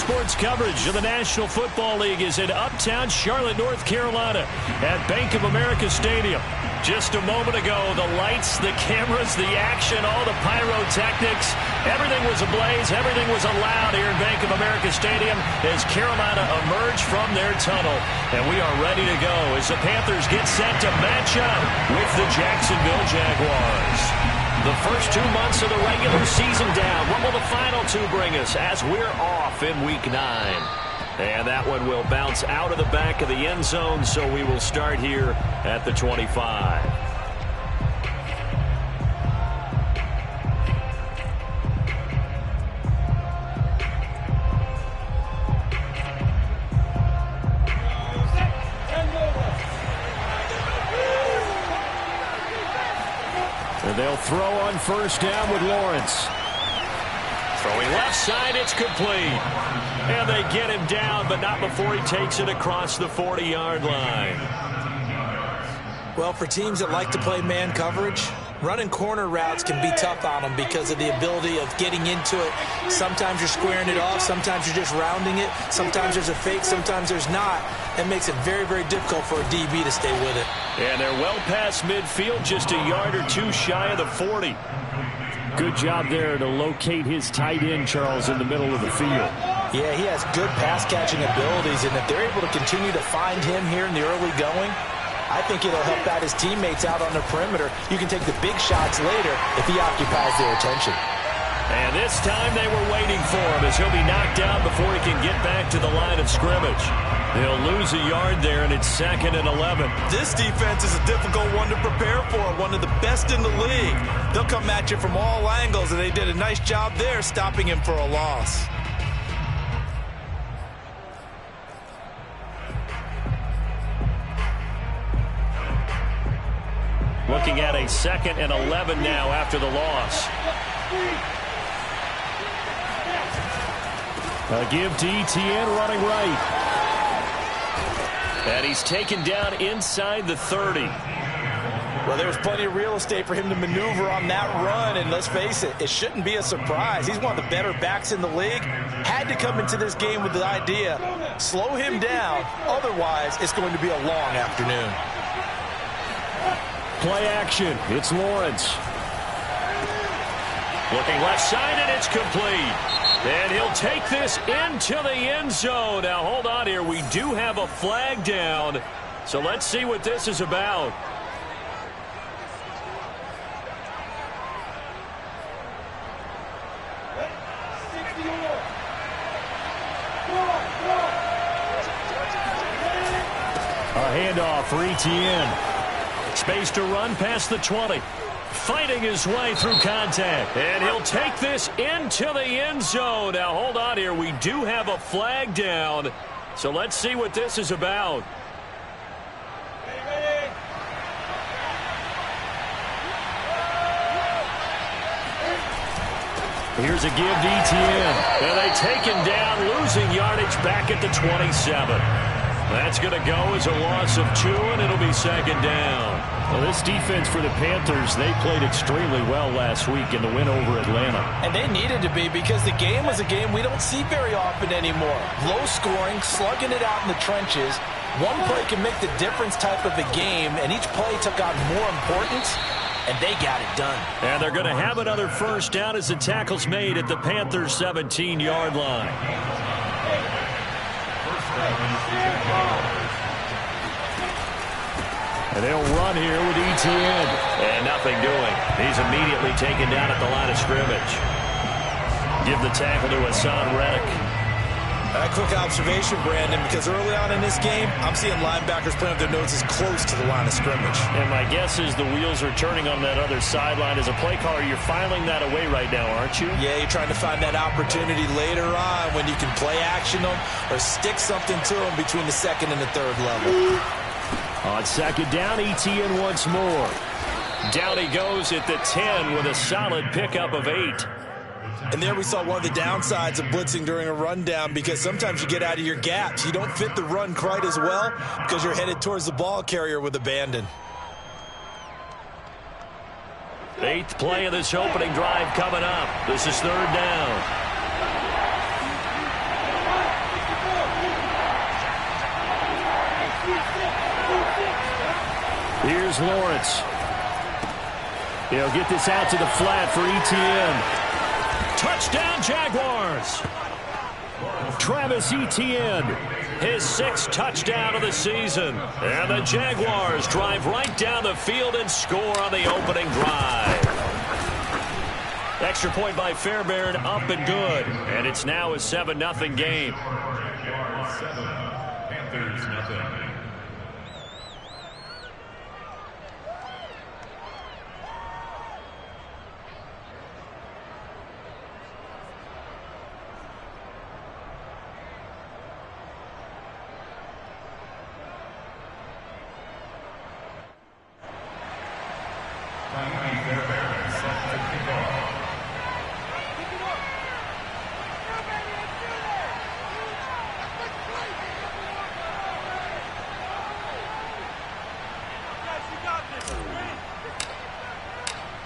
sports coverage of the National Football League is in uptown Charlotte, North Carolina at Bank of America Stadium. Just a moment ago, the lights, the cameras, the action, all the pyrotechnics, everything was ablaze, everything was allowed here in Bank of America Stadium as Carolina emerged from their tunnel. And we are ready to go as the Panthers get set to match up with the Jacksonville Jaguars. The first 2 months of the regular season down. What will the final two bring us as we're off in Week 9? And that one will bounce out of the back of the end zone, so we will start here at the 25. And they'll throw on first down with Lawrence. Throwing left side, it's complete. And they get him down, but not before he takes it across the 40-yard line. Well, for teams that like to play man coverage, running corner routes can be tough on them because of the ability of getting into it. Sometimes you're squaring it off. Sometimes you're just rounding it. Sometimes there's a fake. Sometimes there's not. It makes it very, very difficult for a DB to stay with it. And they're well past midfield, just a yard or two shy of the 40. Good job there to locate his tight end, Charles, in the middle of the field. Yeah, he has good pass-catching abilities, and if they're able to continue to find him here in the early going, I think it'll help out his teammates out on the perimeter. You can take the big shots later if he occupies their attention. And this time they were waiting for him as he'll be knocked down before he can get back to the line of scrimmage. They'll lose a yard there, and it's 2nd and 11. This defense is a difficult one to prepare for, one of the best in the league. They'll come at you from all angles, and they did a nice job there stopping him for a loss. Looking at a 2nd and 11 now after the loss. A give to Etienne running right. And he's taken down inside the 30. Well, there was plenty of real estate for him to maneuver on that run, and let's face it, it shouldn't be a surprise. He's one of the better backs in the league. Had to come into this game with the idea, slow him down, otherwise it's going to be a long afternoon. Play action, it's Lawrence. Looking left side, and it's complete. And he'll take this into the end zone. Now, hold on here. We do have a flag down. So let's see what this is about. A handoff for Etienne. Space to run past the 20. Fighting his way through contact. And he'll take this into the end zone. Now, hold on here. We do have a flag down. So let's see what this is about. Here's a give to Etienne. And they take him down, losing yardage back at the 27. That's going to go as a loss of 2, and it'll be 2nd down. Well, this defense for the Panthers, they played extremely well last week in the win over Atlanta. And they needed to be because the game was a game we don't see very often anymore. Low scoring, slugging it out in the trenches. One play can make the difference type of a game, and each play took on more importance, and they got it done. And they're going to have another first down as the tackle's made at the Panthers' 17-yard line. And they'll run here with Etienne. And nothing doing. He's immediately taken down at the line of scrimmage. Give the tackle to Hassan Reddick. A quick observation, Brandon, because early on in this game, I'm seeing linebackers playing with their noses close to the line of scrimmage. And my guess is the wheels are turning on that other sideline. As a play caller, you're filing that away right now, aren't you? Yeah, you're trying to find that opportunity later on when you can play action them or stick something to them between the 2nd and the 3rd level. On 2nd down, Etienne once more. Down he goes at the 10 with a solid pickup of 8. And there we saw one of the downsides of blitzing during a rundown because sometimes you get out of your gaps. You don't fit the run quite as well because you're headed towards the ball carrier with abandon. 8th play of this opening drive coming up. This is 3rd down. Here's Lawrence. He'll get this out to the flat for Etienne. Touchdown, Jaguars. Travis Etienne, his 6th touchdown of the season. And the Jaguars drive right down the field and score on the opening drive. Extra point by Fairbairn, up and good. And it's now a 7-0 game. Panthers, nothing.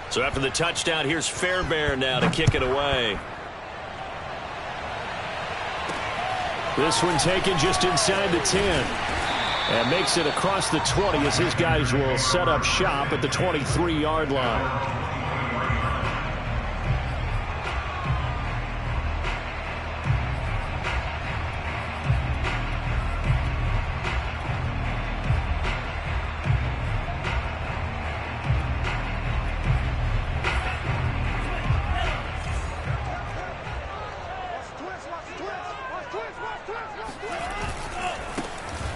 So after the touchdown, here's Fairbairn now to kick it away. This one taken just inside the 10. And makes it across the 20 as his guys will set up shop at the 23-yard line.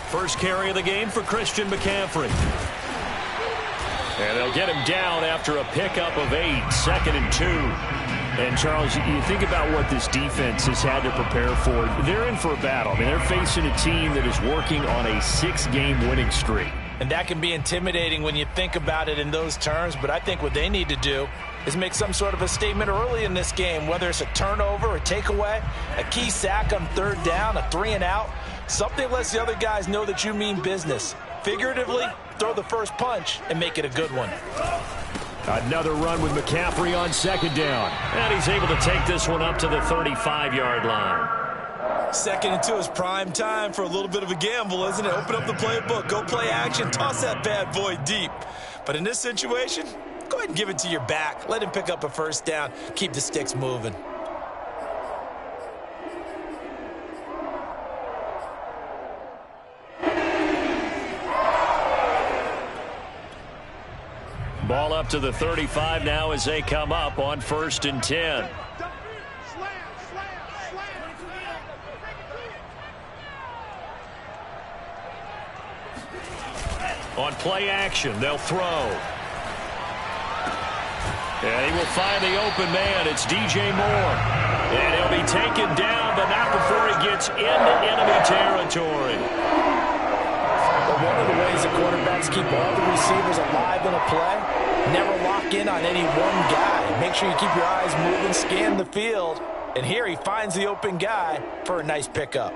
First carry of the game for Christian McCaffrey. And they'll get him down after a pickup of 8, 2nd and 2. And, Charles, you think about what this defense has had to prepare for. They're in for a battle. I mean, they're facing a team that is working on a 6-game winning streak. And that can be intimidating when you think about it in those terms. But I think what they need to do is make some sort of a statement early in this game, whether it's a turnover, a takeaway, a key sack on 3rd down, a 3-and-out. Something lets the other guys know that you mean business. Figuratively, throw the first punch and make it a good one. Another run with McCaffrey on 2nd down. And he's able to take this one up to the 35-yard line. 2nd and 2 is prime time for a little bit of a gamble, isn't it? Open up the playbook, go play action, toss that bad boy deep. But in this situation, go ahead and give it to your back. Let him pick up a 1st down. Keep the sticks moving. Ball up to the 35 now as they come up on 1st and 10. On play action, they'll throw. And he will find the open man. It's DJ Moore. And he'll be taken down, but not before he gets into enemy territory. One of the ways the quarterbacks keep all the receivers alive in a play, never lock in on any one guy. Make sure you keep your eyes moving, scan the field. And here he finds the open guy for a nice pickup.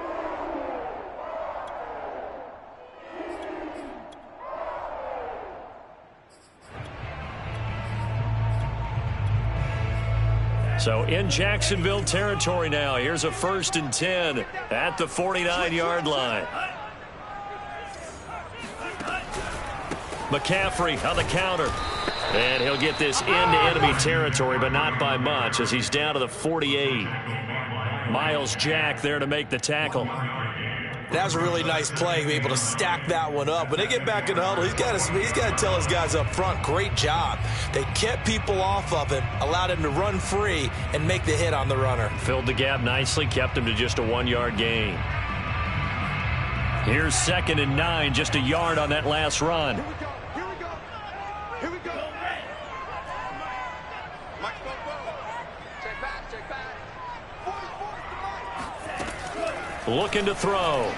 So in Jacksonville territory now. Here's a 1st and 10 at the 49-yard line. McCaffrey on the counter. And he'll get this into enemy territory, but not by much as he's down to the 48. Miles Jack there to make the tackle. That was a really nice play, able to stack that one up. When they get back in the huddle, he's got to tell his guys up front, great job. They kept people off of him, allowed him to run free and make the hit on the runner. Filled the gap nicely, kept him to just a 1-yard gain. Here's 2nd and 9, just a yard on that last run. Here we go. Looking to throw.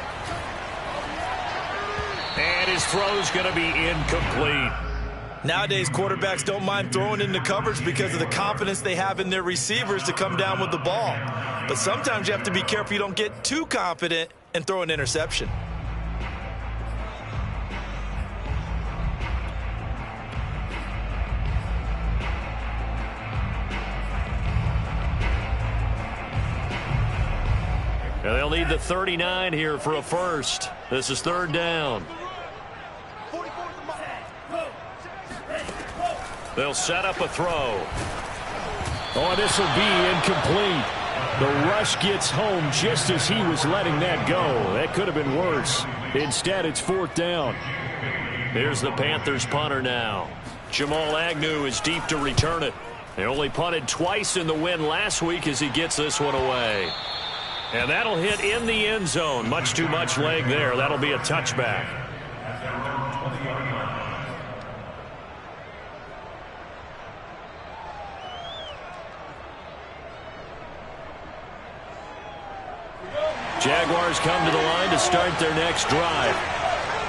And his throw's going to be incomplete. Nowadays, quarterbacks don't mind throwing into coverage because of the confidence they have in their receivers to come down with the ball. But sometimes you have to be careful you don't get too confident and throw an interception. And they'll need the 39 here for a first. This is 3rd down. They'll set up a throw. Oh, this will be incomplete. The rush gets home just as he was letting that go. That could have been worse. Instead, it's 4th down. Here's the Panthers punter now. Jamal Agnew is deep to return it. They only punted twice in the win last week as he gets this one away. And that'll hit in the end zone. Much too much leg there. That'll be a touchback. Jaguars come to the line to start their next drive.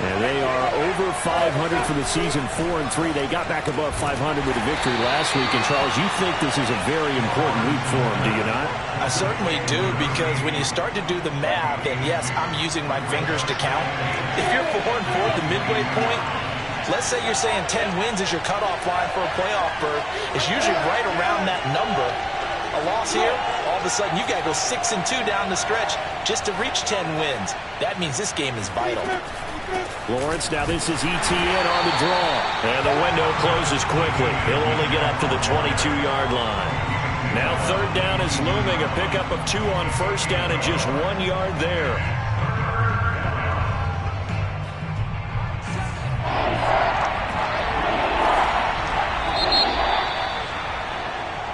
And they are over 500 for the season, 4-3. They got back above 500 with a victory last week. And, Charles, you think this is a very important week for them, do you not? I certainly do, because when you start to do the math, and yes, I'm using my fingers to count. If you're 4-4 at the midway point, let's say you're saying 10 wins is your cutoff line for a playoff berth. It's usually right around that number. A loss here, all of a sudden you got to go 6-2 down the stretch just to reach 10 wins. That means this game is vital. Lawrence, now this is ETN on the draw. And the window closes quickly. He'll only get up to the 22-yard line. Now 3rd down is looming. A pickup of 2 on 1st down and just 1 yard there.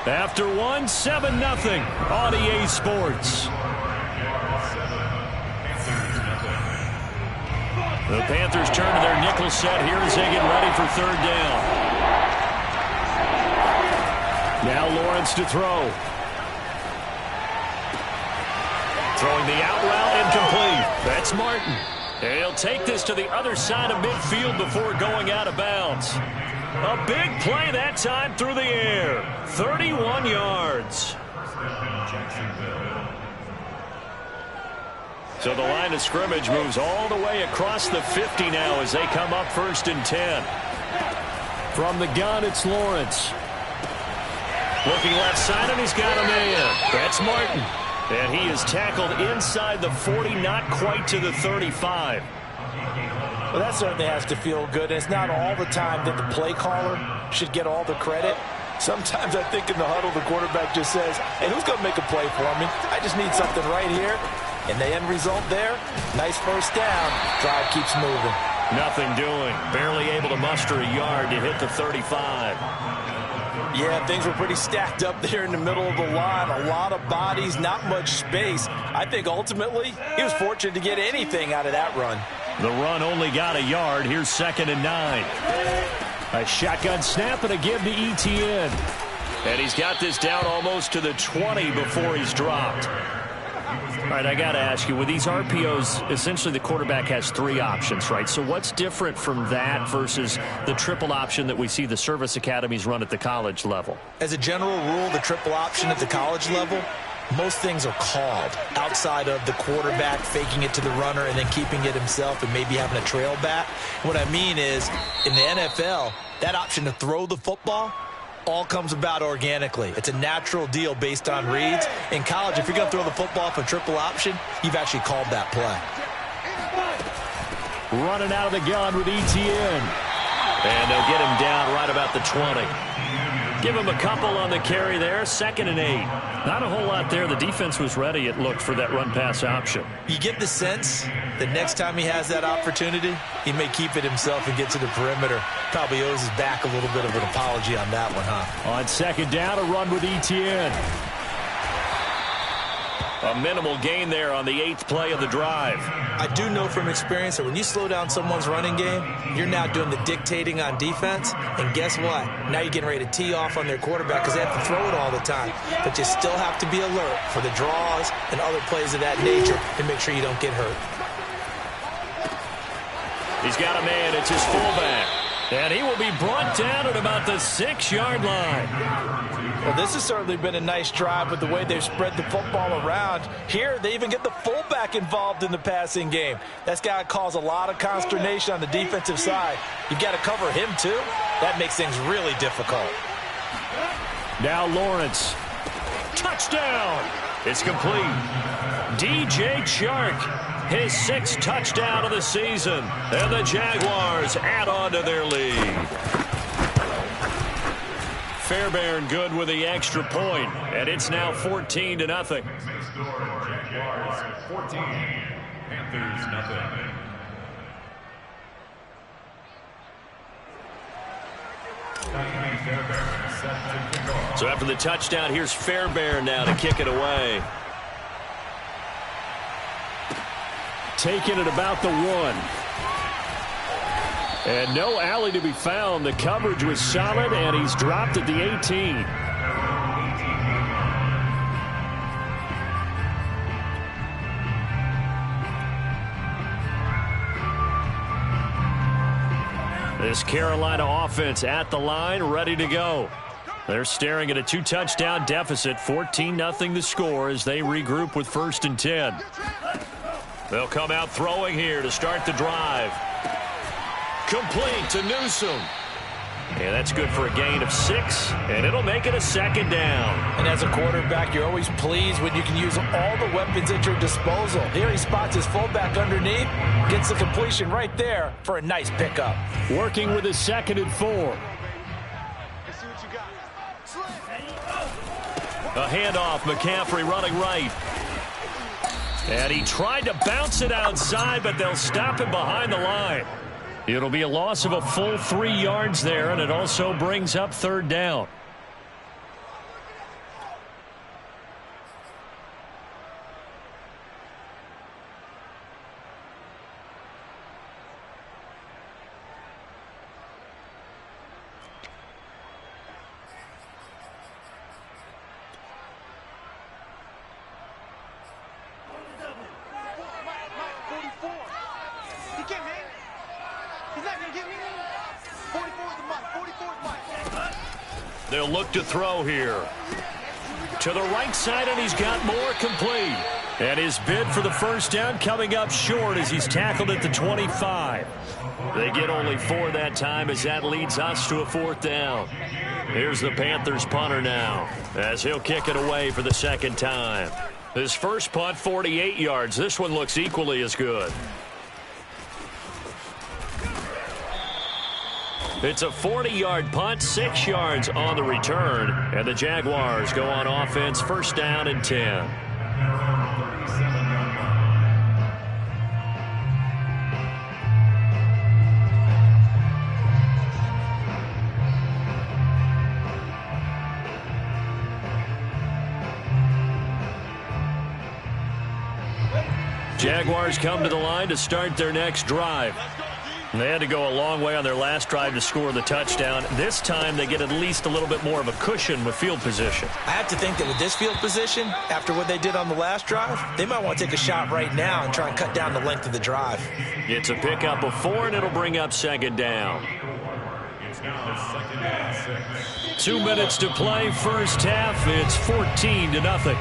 After 1, 7-0 on EA Sports. The Panthers turn to their nickel set here as they get ready for 3rd down. Now Lawrence to throw. Throwing the out route, incomplete. That's Martin. And he'll take this to the other side of midfield before going out of bounds. A big play that time through the air. 31 yards. So the line of scrimmage moves all the way across the 50 now as they come up 1st and 10. From the gun, it's Lawrence. Looking left side, and he's got a man. That's Martin. And he is tackled inside the 40, not quite to the 35. Well, that certainly has to feel good. And it's not all the time that the play caller should get all the credit. Sometimes I think in the huddle, the quarterback just says, hey, who's going to make a play for me? I just need something right here. And the end result there, nice 1st down. Drive keeps moving. Nothing doing. Barely able to muster a yard to hit the 35. Yeah, things were pretty stacked up there in the middle of the line. A lot of bodies, not much space. I think ultimately he was fortunate to get anything out of that run. The run only got a yard. Here's 2nd and 9. A shotgun snap and a give to ETN. And he's got this down almost to the 20 before he's dropped. All right, I got to ask you, with these RPOs, essentially the quarterback has 3 options, right? So what's different from that versus the triple option that we see the service academies run at the college level? As a general rule, the triple option at the college level, most things are called outside of the quarterback faking it to the runner and then keeping it himself and maybe having a trail back. What I mean is, in the NFL, that option to throw the football all comes about organically. It's a natural deal based on reads. In college, if you're going to throw the football for triple option, you've actually called that play. Running out of the gun with ETN. And they'll get him down right about the 20. Give him a couple on the carry there. 2nd and 8. Not a whole lot there. The defense was ready, it looked, for that run-pass option. You get the sense that next time he has that opportunity, he may keep it himself and get to the perimeter. Probably owes his back a little bit of an apology on that one, huh? On 2nd down, a run with ETN. A minimal gain there on the 8th play of the drive. I do know from experience that when you slow down someone's running game, you're now doing the dictating on defense. And guess what? Now you're getting ready to tee off on their quarterback because they have to throw it all the time. But you still have to be alert for the draws and other plays of that nature to make sure you don't get hurt. He's got a man. It's his fullback. And he will be brought down at about the 6-yard line. Well, this has certainly been a nice drive with the way they've spread the football around. Here, they even get the fullback involved in the passing game. That's got to cause a lot of consternation on the defensive side. You've got to cover him, too. That makes things really difficult. Now Lawrence. Touchdown. It's complete. DJ Chark, his 6th touchdown of the season. And the Jaguars add on to their lead. Fairbairn good with the extra point, and it's now 14-0. Jaguars 14, Panthers nothing. So after the touchdown, here's Fairbairn now to kick it away. Taking it about the 1. And no alley to be found. The coverage was solid, and he's dropped at the 18. This Carolina offense at the line, ready to go. They're staring at a 2-touchdown deficit, 14-0 the score as they regroup with 1st and 10. They'll come out throwing here to start the drive. Complete to Newsome. And that's good for a gain of 6, and it'll make it a 2nd down. And as a quarterback, you're always pleased when you can use all the weapons at your disposal. Here he spots his fullback underneath, gets the completion right there for a nice pickup. Working with his 2nd and 4. A handoff, McCaffrey running right. And he tried to bounce it outside, but they'll stop him behind the line. It'll be a loss of a full 3 yards there, and it also brings up 3rd down. They'll look to throw here. To the right side, and he's got more, complete. And his bid for the 1st down coming up short as he's tackled at the 25. They get only 4 that time as that leads us to a 4th down. Here's the Panthers punter now as he'll kick it away for the 2nd time. His first punt, 48 yards. This one looks equally as good. It's a 40-yard punt, 6 yards on the return, and the Jaguars go on offense, 1st down and 10. Jaguars come to the line to start their next drive. They had to go a long way on their last drive to score the touchdown. This time they get at least a little bit more of a cushion with field position. I have to think that with this field position, after what they did on the last drive, they might want to take a shot right now and try and cut down the length of the drive. It's a pickup of 4, and it'll bring up 2nd down. It's now 2nd and 6. 2 minutes to play, 1st half. It's 14-0.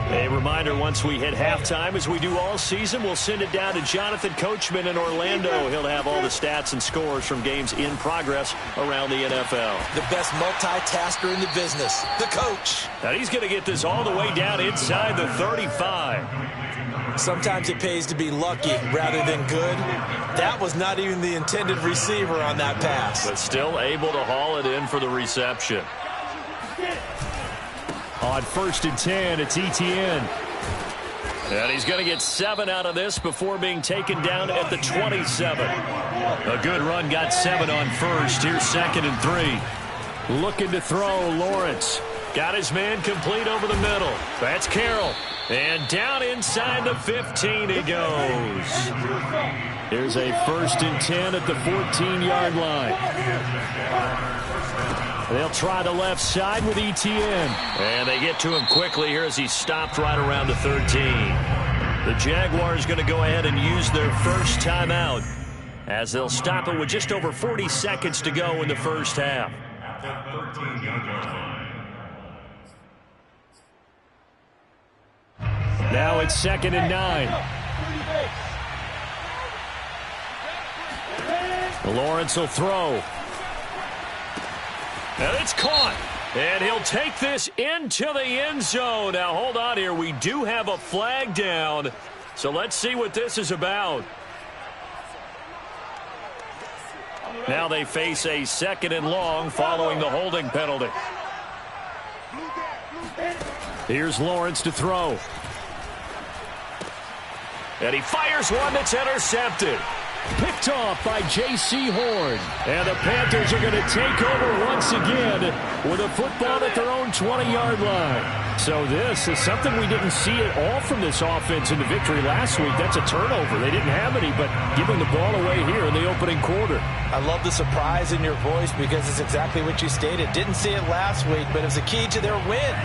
A reminder, once we hit halftime, as we do all season, we'll send it down to Jonathan Coachman in Orlando. He'll have all the stats and scores from games in progress around the NFL. The best multitasker in the business, the coach. And he's going to get this all the way down inside the 35. Sometimes it pays to be lucky rather than good. That was not even the intended receiver on that pass. But still able to haul it in for the reception. On 1st and 10, it's Etienne. And he's going to get 7 out of this before being taken down at the 27. A good run, got 7 on 1st. Here's 2nd and 3. Looking to throw, Lawrence. Got his man complete over the middle. That's Carroll. And down inside the 15 he goes. Here's a 1st and 10 at the 14-yard line. They'll try the left side with Etienne. And they get to him quickly here as he stopped right around the 13. The Jaguars going to go ahead and use their first timeout as they'll stop it with just over 40 seconds to go in the 1st half. Now it's 2nd and 9. Lawrence will throw. And it's caught. And he'll take this into the end zone. Now, hold on here. We do have a flag down. So let's see what this is about. Now they face a 2nd and long following the holding penalty. Here's Lawrence to throw. And he fires one that's intercepted. Picked off by J.C. Horn. And the Panthers are going to take over once again with a football at their own 20-yard line. So this is something we didn't see at all from this offense in the victory last week. That's a turnover. They didn't have any, but giving the ball away here in the opening quarter. I love the surprise in your voice because it's exactly what you stated. Didn't see it last week, but it was a key to their win.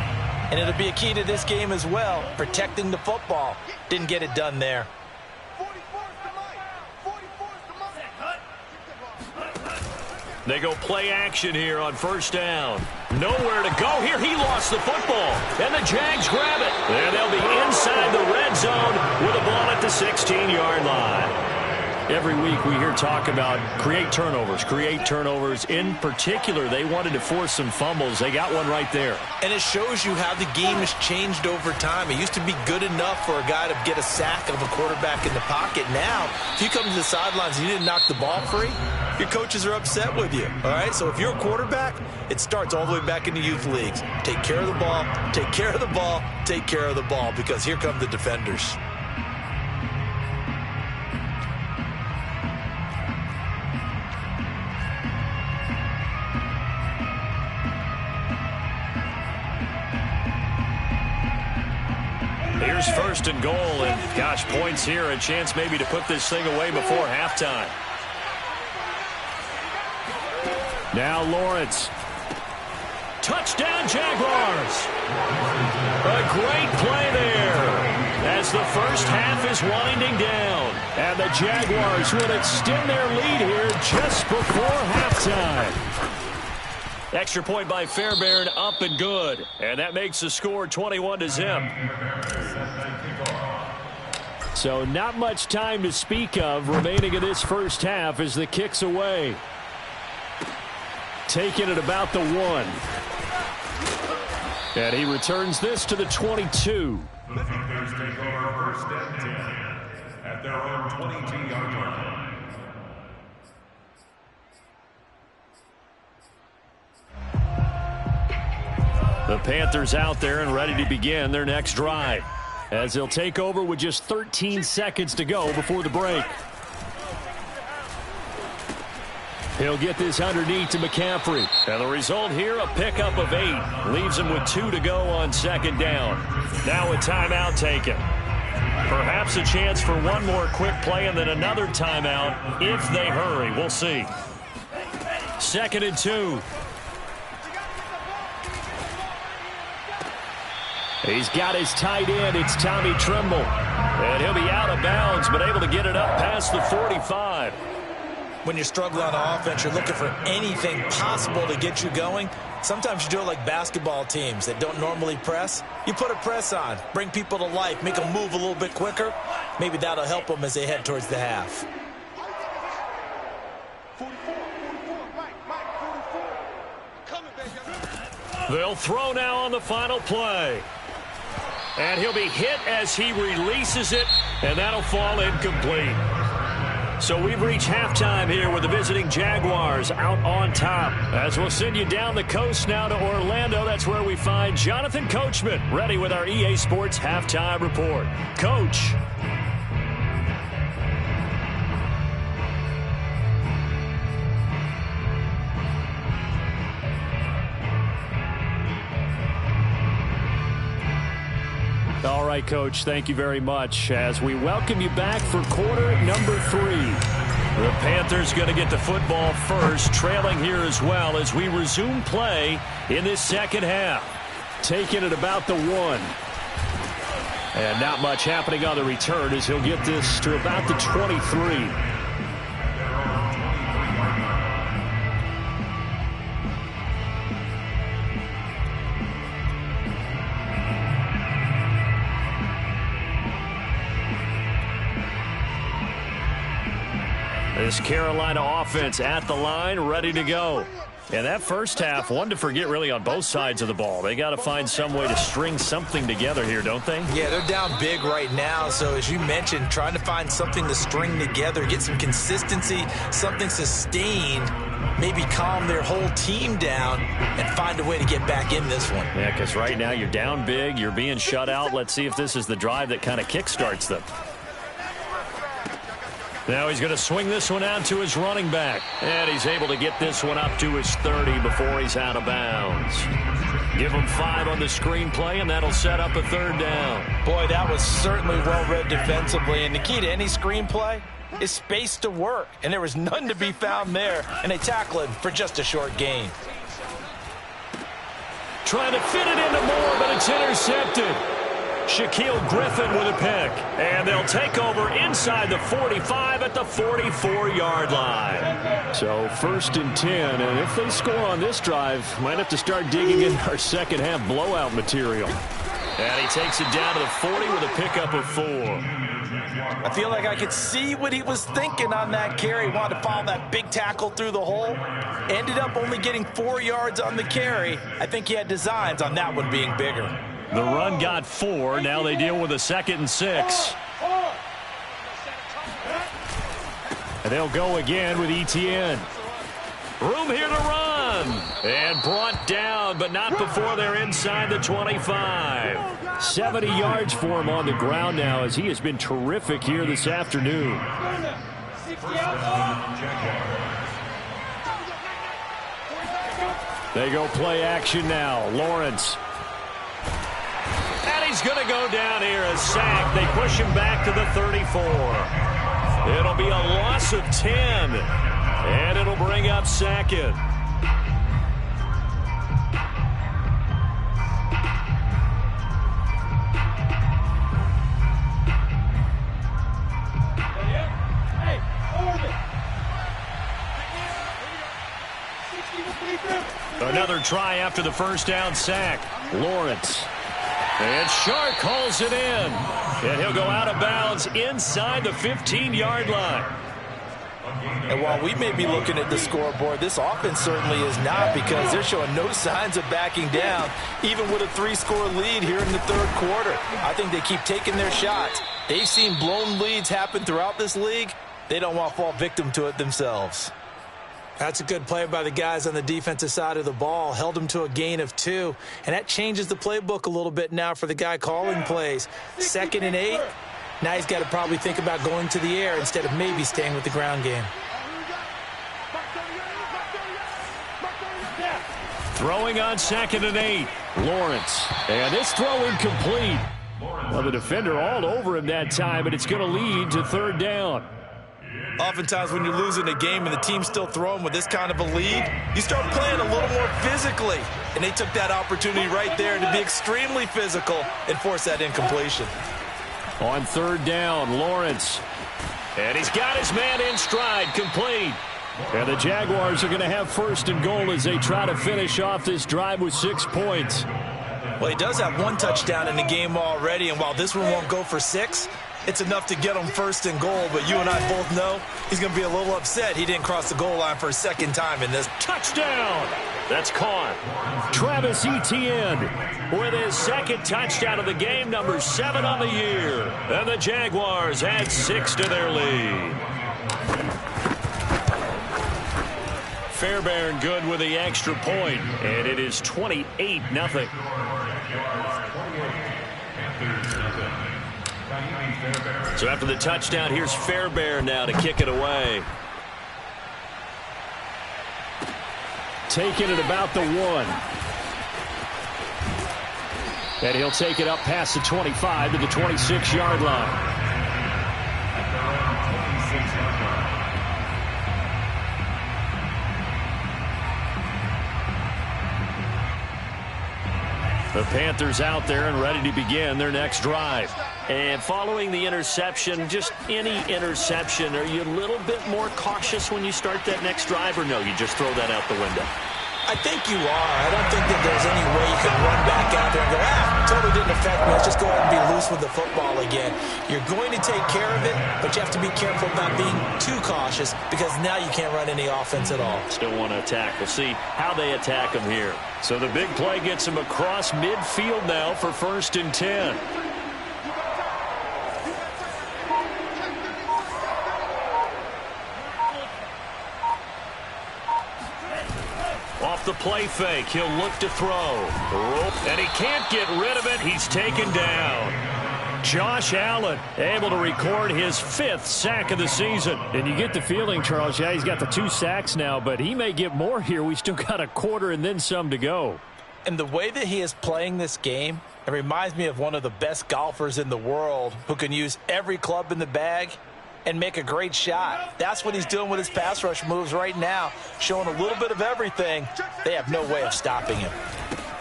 And it'll be a key to this game as well, protecting the football. Didn't get it done there. They go play action here on 1st down. Nowhere to go here. He lost the football. And the Jags grab it. And they'll be inside the red zone with a ball at the 16-yard line. Every week we hear talk about create turnovers. In particular, they wanted to force some fumbles. They got one right there. And it shows you how the game has changed over time. It used to be good enough for a guy to get a sack of a quarterback in the pocket. Now, if you come to the sidelines and you didn't knock the ball free, your coaches are upset with you. All right, so if you're a quarterback, it starts all the way back in the youth leagues. Take care of the ball, take care of the ball, take care of the ball, because here come the defenders. Here's 1st and goal, and gosh, points here, a chance maybe to put this thing away before halftime. Now Lawrence. Touchdown Jaguars. A great play there as the first half is winding down. And the Jaguars will extend their lead here just before halftime. Extra point by Fairbairn, up and good. And that makes the score 21-0. So not much time to speak of remaining in this first half as the kick's away. Taking it about the 1. And he returns this to the 22. The Panthers take over 1st and 10 at their own 22-yard line. The Panthers out there and ready to begin their next drive, as they'll take over with just 13 seconds to go before the break. He'll get this underneath to McCaffrey. And the result here, a pickup of 8. Leaves him with 2 to go on 2nd down. Now a timeout taken. Perhaps a chance for one more quick play and then another timeout if they hurry. We'll see. 2nd and 2. He's got his tight end. It's Tommy Tremble. And he'll be out of bounds, but able to get it up past the 45. When you're struggling on offense, you're looking for anything possible to get you going. Sometimes you do it like basketball teams that don't normally press. You put a press on, bring people to life, make them move a little bit quicker. Maybe that'll help them as they head towards the half. They'll throw now on the final play. And he'll be hit as he releases it, and that'll fall incomplete. So we've reached halftime here with the visiting Jaguars out on top. As we'll send you down the coast now to Orlando, that's where we find Jonathan Coachman, ready with our EA Sports Halftime Report. Coach. All right, Coach, thank you very much as we welcome you back for quarter number 3. The Panthers going to get the football first, trailing here as well as we resume play in this second half. Taking it about the 1. And not much happening on the return as he'll get this to about the 23. This Carolina offense at the line, ready to go. And that first half, one to forget really on both sides of the ball. They got to find some way to string something together here, don't they? Yeah, they're down big right now. So as you mentioned, trying to find something to string together, get some consistency, something sustained, maybe calm their whole team down and find a way to get back in this one. Yeah, because right now you're down big, you're being shut out. Let's see if this is the drive that kind of kickstarts them. Now he's going to swing this one out to his running back. And he's able to get this one up to his 30 before he's out of bounds. Give him 5 on the screenplay, and that'll set up a 3rd down. Boy, that was certainly well-read defensively. And the key to any screenplay is space to work. And there was none to be found there. And they tackle him for just a short gain. Trying to fit it into Moore, but it's intercepted. Shaquille Griffin with a pick. And they'll take over inside the 45 at the 44-yard line. So 1st and 10. And if they score on this drive, might have to start digging in our second half blowout material. And he takes it down to the 40 with a pickup of 4. I feel like I could see what he was thinking on that carry. Wanted to follow that big tackle through the hole. Ended up only getting 4 yards on the carry. I think he had designs on that one being bigger. The run got 4. Now they deal with a 2nd and 6. And they'll go again with ETN. Room here to run. And brought down, but not before they're inside the 25. 70 yards for him on the ground now, as he has been terrific here this afternoon. They go play action now. Lawrence. And he's going to go down here, a sack. They push him back to the 34. It'll be a loss of 10. And it'll bring up 2nd. Another try after the 1st down sack. Lawrence. And Shark calls it in. And he'll go out of bounds inside the 15-yard line. And while we may be looking at the scoreboard, this offense certainly is not, because they're showing no signs of backing down, even with a 3-score lead here in the 3rd quarter. I think they keep taking their shots. They've seen blown leads happen throughout this league. They don't want to fall victim to it themselves. That's a good play by the guys on the defensive side of the ball. Held them to a gain of 2. And that changes the playbook a little bit now for the guy calling plays. 2nd and 8. Now he's got to probably think about going to the air instead of maybe staying with the ground game. Throwing on 2nd and 8. Lawrence. And this throw incomplete. Well, the defender all over him that time, but it's going to lead to 3rd down. Oftentimes when you're losing a game and the team's still throwing with this kind of a lead, you start playing a little more physically. And they took that opportunity right there to be extremely physical and force that incompletion. On 3rd down, Lawrence. And he's got his man in stride, complete. And the Jaguars are going to have 1st and goal as they try to finish off this drive with 6 points. Well, he does have 1 touchdown in the game already, and while this one won't go for 6, it's enough to get him 1st and goal. But you and I both know he's going to be a little upset he didn't cross the goal line for a 2nd time in this. Touchdown! That's caught. Travis Etienne with his 2nd touchdown of the game, number 7 on the year. And the Jaguars add 6 to their lead. Fairbairn good with the extra point, and it is 28-0. So after the touchdown, here's Fairbairn now to kick it away. Taking it about the 1. And he'll take it up past the 25 to the 26-yard line. The Panthers out there and ready to begin their next drive. And following the interception, just any interception, are you a little bit more cautious when you start that next drive, or no, you just throw that out the window? I think you are. I don't think that there's any way you can run back out there and go, totally didn't affect me. Let's just go ahead and be loose with the football again. You're going to take care of it, but you have to be careful about being too cautious because now you can't run any offense at all. Still want to attack. We'll see how they attack him here. So the big play gets him across midfield now for 1st and 10. Off the play fake, he'll look to throw. And he can't get rid of it. He's taken down. Josh Allen able to record his 5th sack of the season. And you get the feeling, Charles, yeah, he's got the 2 sacks now, but he may get more here. We still got a quarter and then some to go. And the way that he is playing this game, it reminds me of one of the best golfers in the world who can use every club in the bag and make a great shot. That's what he's doing with his pass rush moves right now, showing a little bit of everything. They have no way of stopping him.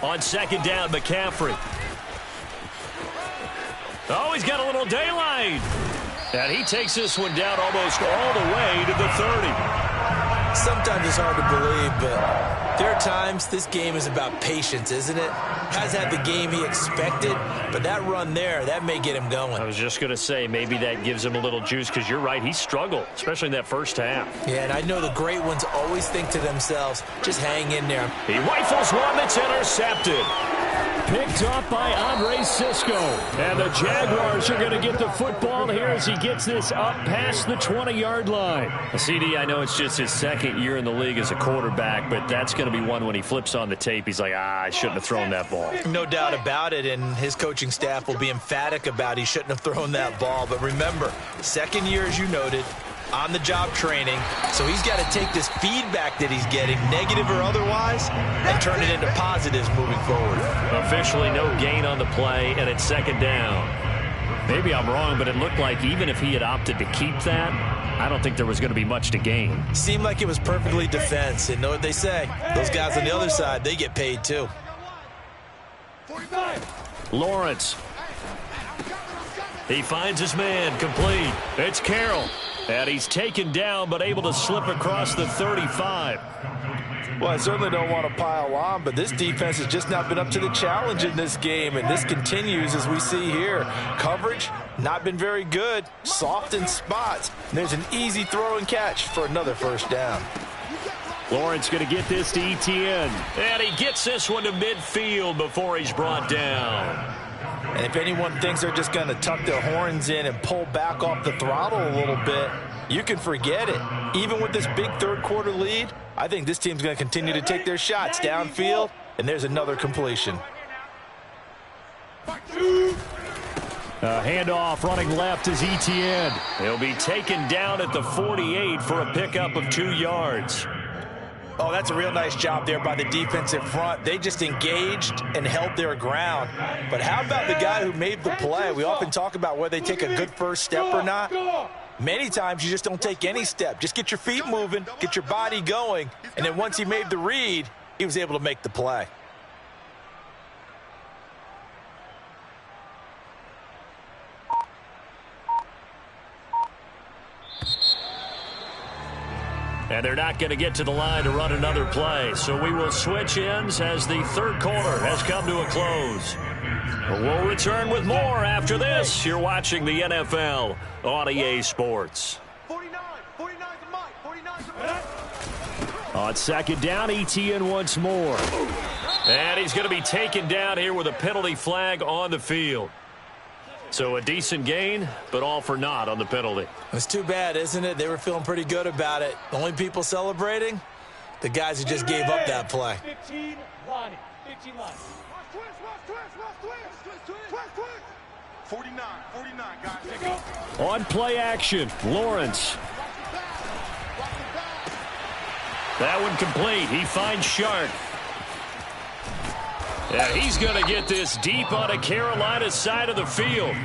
On 2nd down, McCaffrey. Oh, he's got a little daylight. And he takes this one down almost all the way to the 30. Sometimes it's hard to believe, but there are times this game is about patience, isn't it? Has had the game he expected, but that run there, that may get him going. I was just going to say, maybe that gives him a little juice, because you're right, he struggled, especially in that first half. Yeah, and I know the great ones always think to themselves, just hang in there. He rifles one that's intercepted. Picked off by Andre Cisco. And the Jaguars are going to get the football here as he gets this up past the 20-yard line. CD, I know it's just his 2nd year in the league as a quarterback, but that's going to be one when he flips on the tape. He's like, I shouldn't have thrown that ball. No doubt about it, and his coaching staff will be emphatic about he shouldn't have thrown that ball. But remember, 2nd year, as you noted, on-the-job training, so he's got to take this feedback that he's getting, negative or otherwise, and turn it into positives moving forward. Officially no gain on the play, and it's 2nd down. Maybe I'm wrong, but it looked like even if he had opted to keep that, I don't think there was going to be much to gain. Seemed like it was perfectly defense, and know what they say. Those guys on the other side, they get paid too. Lawrence. He finds his man, complete. It's Carroll. And he's taken down, but able to slip across the 35. Well, I certainly don't want to pile on, but this defense has just not been up to the challenge in this game, and this continues as we see here. Coverage, not been very good. Soft in spots. And there's an easy throw and catch for another 1st down. Lawrence going to get this to Etienne. And he gets this one to midfield before he's brought down. And if anyone thinks they're just going to tuck their horns in and pull back off the throttle a little bit, you can forget it. Even with this big 3rd quarter lead, I think this team's going to continue to take their shots downfield, and there's another completion. Handoff running left is Etienne. He'll be taken down at the 48 for a pickup of 2 yards. Oh, that's a real nice job there by the defensive front. They just engaged and held their ground. But how about the guy who made the play? We often talk about whether they take a good first step or not. Many times you just don't take any step. Just get your feet moving, get your body going, and then once he made the read, he was able to make the play. And they're not going to get to the line to run another play. So we will switch ends as the 3rd quarter has come to a close. We'll return with more after this. You're watching the NFL on EA Sports. 49's a mic. 49's a mic. On 2nd down, Etienne once more. And he's going to be taken down here with a penalty flag on the field. So a decent gain, but all for naught on the penalty. It's too bad, isn't it? They were feeling pretty good about it. The only people celebrating, the guys who just gave up that play. 15 line. 49, guys. On play action, Lawrence. That one complete. He finds Sharp. Yeah, he's going to get this deep onto Carolina's side of the field.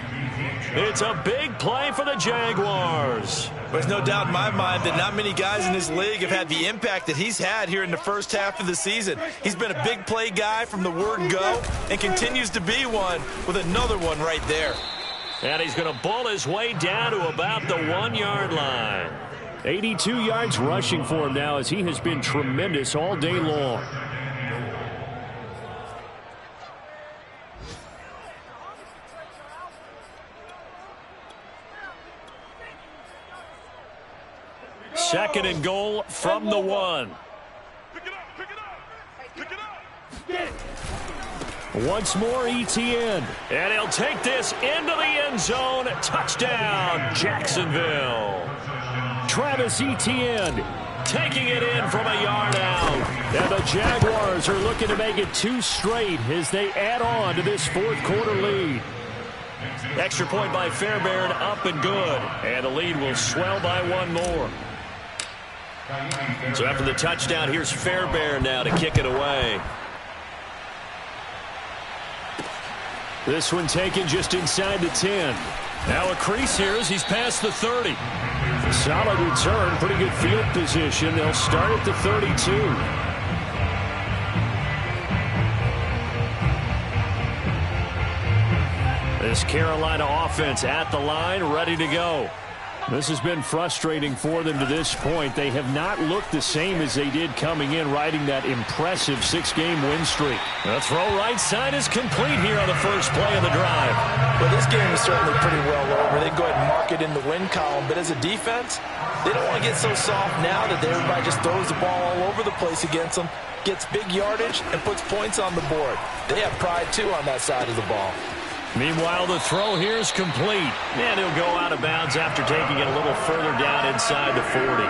It's a big play for the Jaguars. There's no doubt in my mind that not many guys in this league have had the impact that he's had here in the first half of the season. He's been a big play guy from the word go and continues to be one with another one right there. And he's going to bull his way down to about the 1-yard line. 82 yards rushing for him now as he has been tremendous all day long. second and goal from the 1. Pick it up, pick it up, pick it up. Once more, Etienne. And he'll take this into the end zone. Touchdown, Jacksonville. Travis Etienne taking it in from a yard out. And the Jaguars are looking to make it 2 straight as they add on to this fourth quarter lead. Extra point by Fairbairn, up and good. And the lead will swell by 1 more. So after the touchdown, here's Fairbairn now to kick it away. This one taken just inside the 10. Now a crease here as he's past the 30. Solid return, pretty good field position. They'll start at the 32. This Carolina offense at the line, ready to go. This has been frustrating for them to this point. They have not looked the same as they did coming in, riding that impressive 6-game win streak. The throw right side is complete here on the first play of the drive. Well, this game is certainly pretty well over. They can go ahead and mark it in the win column. But as a defense, they don't want to get so soft now that everybody just throws the ball all over the place against them, gets big yardage, and puts points on the board. They have pride, too, on that side of the ball. Meanwhile, the throw here is complete. And he'll go out of bounds after taking it a little further down inside the 40.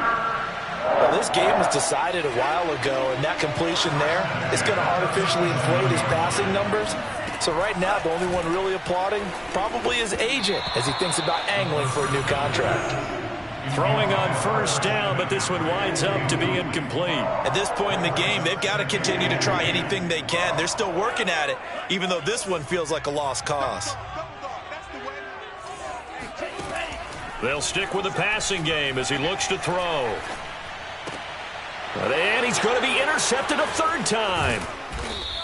Well, this game was decided a while ago, and that completion there is going to artificially inflate his passing numbers. So right now, the only one really applauding probably his agent as he thinks about angling for a new contract. Throwing on first down, but this one winds up to be incomplete. At this point in the game, they've got to continue to try anything they can. They're still working at it, even though this one feels like a lost cause. They'll stick with the passing game as he looks to throw. And he's going to be intercepted a 3rd time.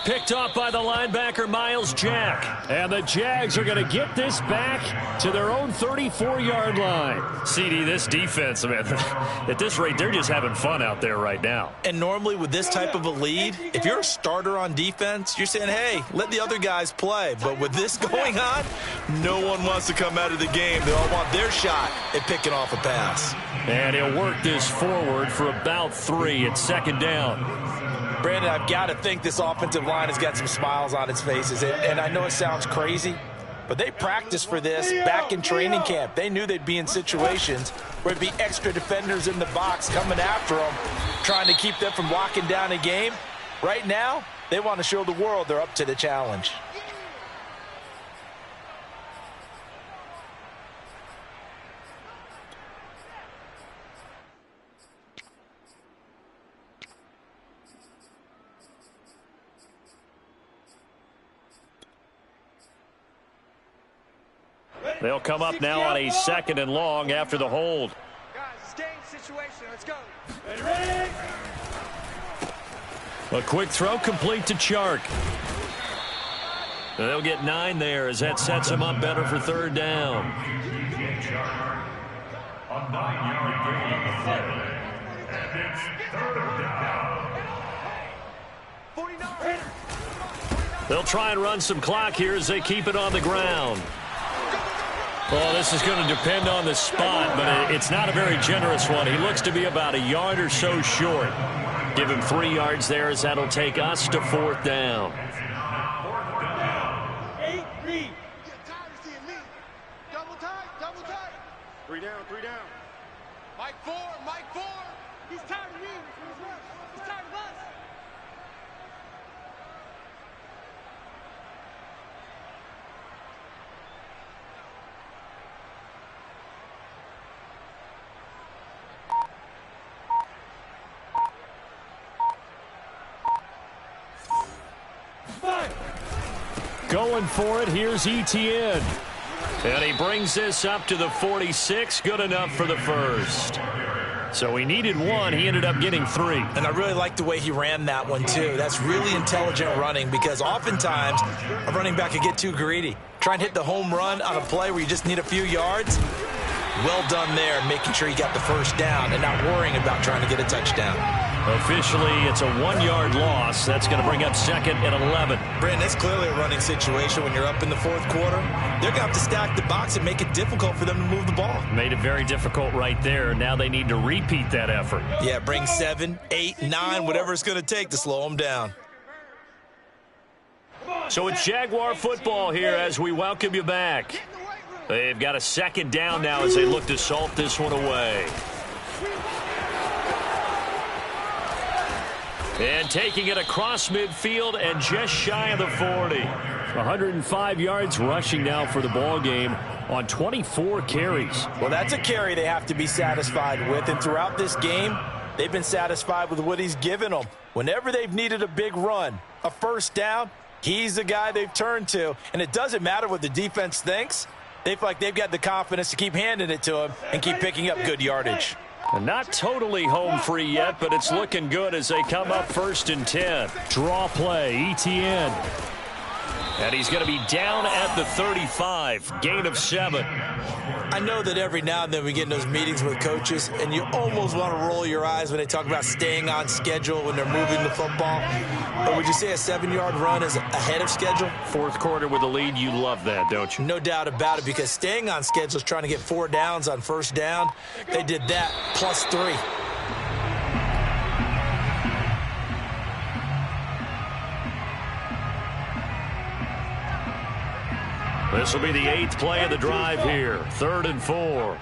Picked off by the linebacker, Miles Jack. And the Jags are going to get this back to their own 34-yard line. CD, this defense, man, at this rate, they're just having fun out there right now. And normally with this type of a lead, if you're a starter on defense, you're saying, hey, let the other guys play. But with this going on, no one wants to come out of the game. They all want their shot at picking off a pass. And he'll work this forward for about 3 at 2nd down. Brandon, I've got to think this offensive line has got some smiles on its faces. And I know it sounds crazy, but they practiced for this back in training camp. They knew they'd be in situations where there'd be extra defenders in the box coming after them, trying to keep them from locking down a game. Right now, they want to show the world they're up to the challenge. They'll come up now on a 2nd and long after the hold. Guys, it's game situation. Let's go. A quick throw complete to Chark. They'll get 9 there as that sets them up better for 3rd down. A 9-yard gain on the play. And it's 3rd down. 49. They'll try and run some clock here as they keep it on the ground. Well, this is going to depend on the spot, but it's not a very generous one. He looks to be about a yard or so short. Give him 3 yards there as that'll take us to 4th down. 8, read. Get tired of seeing me. Double tight, double tight. 3 down, 3 down. Mike 4, Mike 4. He's tired of me. He's tired of us. Going for it, here's Etienne. And he brings this up to the 46, good enough for the first. So he needed 1, he ended up getting 3. And I really like the way he ran that one, too. That's really intelligent running because oftentimes a running back can get too greedy. Try and hit the home run on a play where you just need a few yards. Well done there, making sure you got the first down and not worrying about trying to get a touchdown. Officially, it's a 1-yard loss. That's going to bring up 2nd and 11. Brandon, that's clearly a running situation when you're up in the 4th quarter. They're going to have to stack the box and make it difficult for them to move the ball. Made it very difficult right there. Now they need to repeat that effort. Yeah, bring 7, 8, 9, whatever it's going to take to slow them down. So it's Jaguar football here as we welcome you back. They've got a 2nd down now as they look to salt this one away. And taking it across midfield and just shy of the 40. 105 yards rushing now for the ball game on 24 carries. Well, that's a carry they have to be satisfied with. And throughout this game, they've been satisfied with what he's given them. Whenever they've needed a big run, a 1st down, he's the guy they've turned to. And it doesn't matter what the defense thinks. They feel like they've got the confidence to keep handing it to him and keep picking up good yardage. And not totally home free yet, but it's looking good as they come up 1st and 10. Draw play, ETN. And he's going to be down at the 35. Gain of 7. I know that every now and then we get in those meetings with coaches, and you almost want to roll your eyes when they talk about staying on schedule when they're moving the football. But would you say a 7-yard run is ahead of schedule? 4th quarter with a lead, you love that, don't you? No doubt about it, because staying on schedule is trying to get 4 downs on 1st down. They did that plus 3. This will be the 8th play of the drive here. 3rd and 4.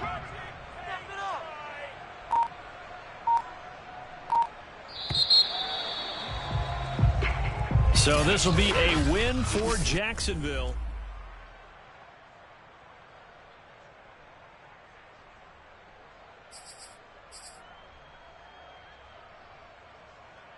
So this will be a win for Jacksonville.